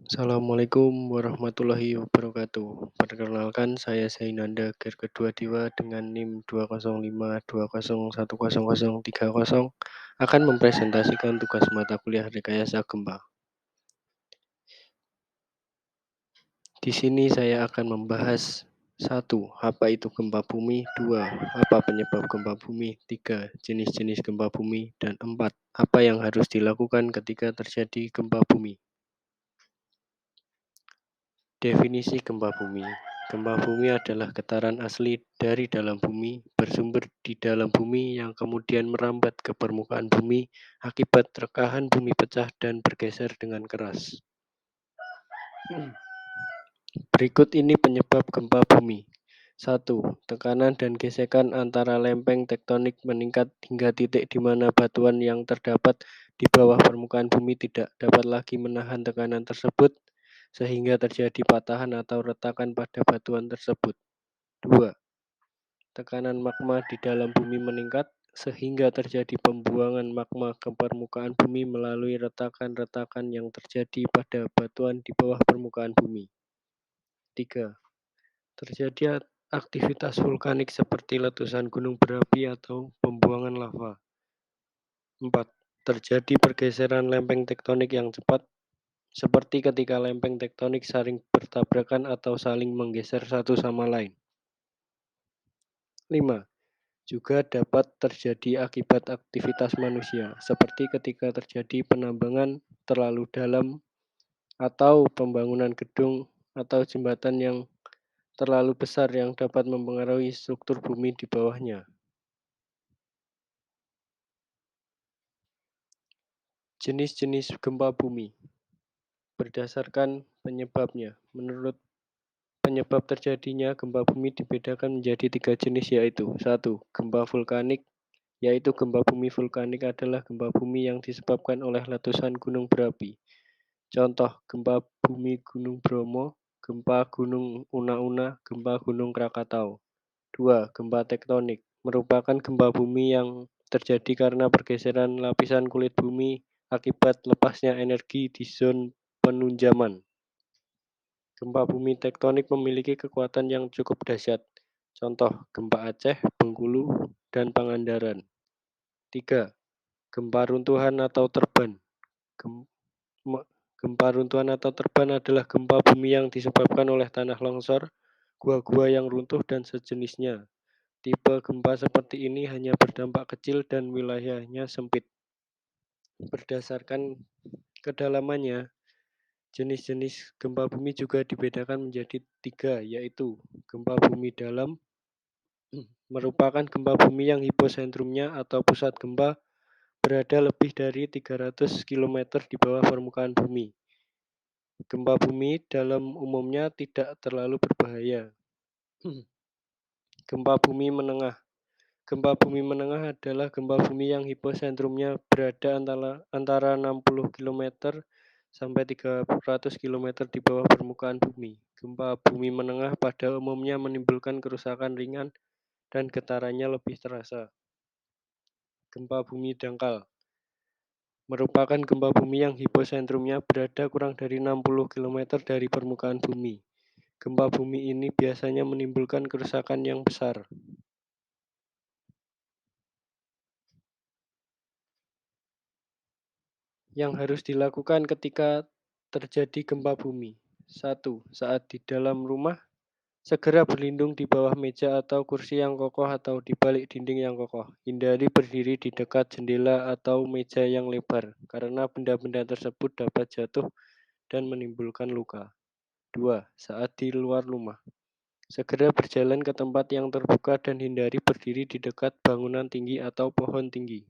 Assalamualaikum warahmatullahi wabarakatuh. Perkenalkan, saya Zainanda Ger Kedua Dewa dengan NIM 20520101030 akan mempresentasikan tugas mata kuliah rekayasa gempa. Di sini saya akan membahas 1. Apa itu gempa bumi? 2. Apa penyebab gempa bumi? 3. Jenis-jenis gempa bumi. Dan 4. Apa yang harus dilakukan ketika terjadi gempa bumi? Definisi gempa bumi. Gempa bumi adalah getaran asli dari dalam bumi, bersumber di dalam bumi yang kemudian merambat ke permukaan bumi akibat rekahan bumi pecah dan bergeser dengan keras. Berikut ini penyebab gempa bumi. 1. Tekanan dan gesekan antara lempeng tektonik meningkat hingga titik di mana batuan yang terdapat di bawah permukaan bumi tidak dapat lagi menahan tekanan tersebut, sehingga terjadi patahan atau retakan pada batuan tersebut. 2. Tekanan magma di dalam bumi meningkat, sehingga terjadi pembuangan magma ke permukaan bumi melalui retakan-retakan yang terjadi pada batuan di bawah permukaan bumi. 3. Terjadi aktivitas vulkanik seperti letusan gunung berapi atau pembuangan lava. 4. Terjadi pergeseran lempeng tektonik yang cepat, seperti ketika lempeng tektonik saling bertabrakan atau saling menggeser satu sama lain. 5. Juga dapat terjadi akibat aktivitas manusia, seperti ketika terjadi penambangan terlalu dalam atau pembangunan gedung atau jembatan yang terlalu besar yang dapat mempengaruhi struktur bumi di bawahnya. Jenis-jenis gempa bumi berdasarkan penyebabnya. Menurut penyebab terjadinya gempa bumi dibedakan menjadi 3 jenis, yaitu 1. Gempa vulkanik, yaitu gempa bumi vulkanik adalah gempa bumi yang disebabkan oleh letusan gunung berapi. Contoh, gempa bumi Gunung Bromo, gempa Gunung Una-Una, gempa Gunung Krakatau. 2. Gempa tektonik merupakan gempa bumi yang terjadi karena pergeseran lapisan kulit bumi akibat lepasnya energi di zona penunjaman. Gempa bumi tektonik memiliki kekuatan yang cukup dahsyat. Contoh, gempa Aceh, Bengkulu, dan Pangandaran. 3. Gempa runtuhan atau terban. Gempa runtuhan atau terban adalah gempa bumi yang disebabkan oleh tanah longsor, gua-gua yang runtuh, dan sejenisnya. Tipe gempa seperti ini hanya berdampak kecil dan wilayahnya sempit. Berdasarkan kedalamannya, jenis-jenis gempa bumi juga dibedakan menjadi 3, yaitu gempa bumi dalam, merupakan gempa bumi yang hiposentrumnya atau pusat gempa berada lebih dari 300 km di bawah permukaan bumi. Gempa bumi dalam umumnya tidak terlalu berbahaya. Gempa bumi menengah. Gempa bumi menengah adalah gempa bumi yang hiposentrumnya berada antara 60 km sampai 300 km di bawah permukaan bumi. Gempa bumi menengah pada umumnya menimbulkan kerusakan ringan dan getarannya lebih terasa. Gempa bumi dangkal merupakan gempa bumi yang hiposentrumnya berada kurang dari 60 km dari permukaan bumi. Gempa bumi ini biasanya menimbulkan kerusakan yang besar. Yang harus dilakukan ketika terjadi gempa bumi. 1. Saat di dalam rumah, segera berlindung di bawah meja atau kursi yang kokoh atau di balik dinding yang kokoh. Hindari berdiri di dekat jendela atau meja yang lebar, karena benda-benda tersebut dapat jatuh dan menimbulkan luka. 2. Saat di luar rumah, segera berjalan ke tempat yang terbuka dan hindari berdiri di dekat bangunan tinggi atau pohon tinggi.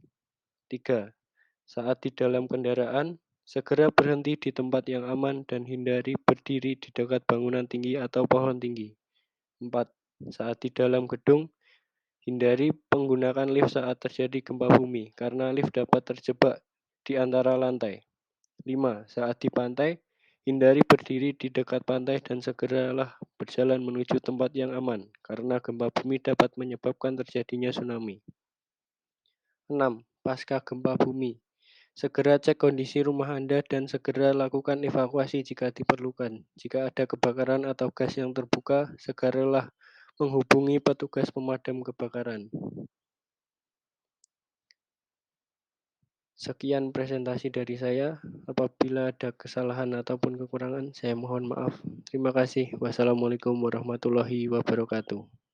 3. Saat di dalam kendaraan, segera berhenti di tempat yang aman dan hindari berdiri di dekat bangunan tinggi atau pohon tinggi. 4. Saat di dalam gedung, hindari menggunakan lift saat terjadi gempa bumi, karena lift dapat terjebak di antara lantai. 5. Saat di pantai, hindari berdiri di dekat pantai dan segeralah berjalan menuju tempat yang aman, karena gempa bumi dapat menyebabkan terjadinya tsunami. 6. Pasca gempa bumi, Segera cek kondisi rumah Anda dan segera lakukan evakuasi jika diperlukan. Jika ada kebakaran atau gas yang terbuka, segeralah menghubungi petugas pemadam kebakaran. Sekian presentasi dari saya. Apabila ada kesalahan ataupun kekurangan, saya mohon maaf. Terima kasih. Wassalamualaikum warahmatullahi wabarakatuh.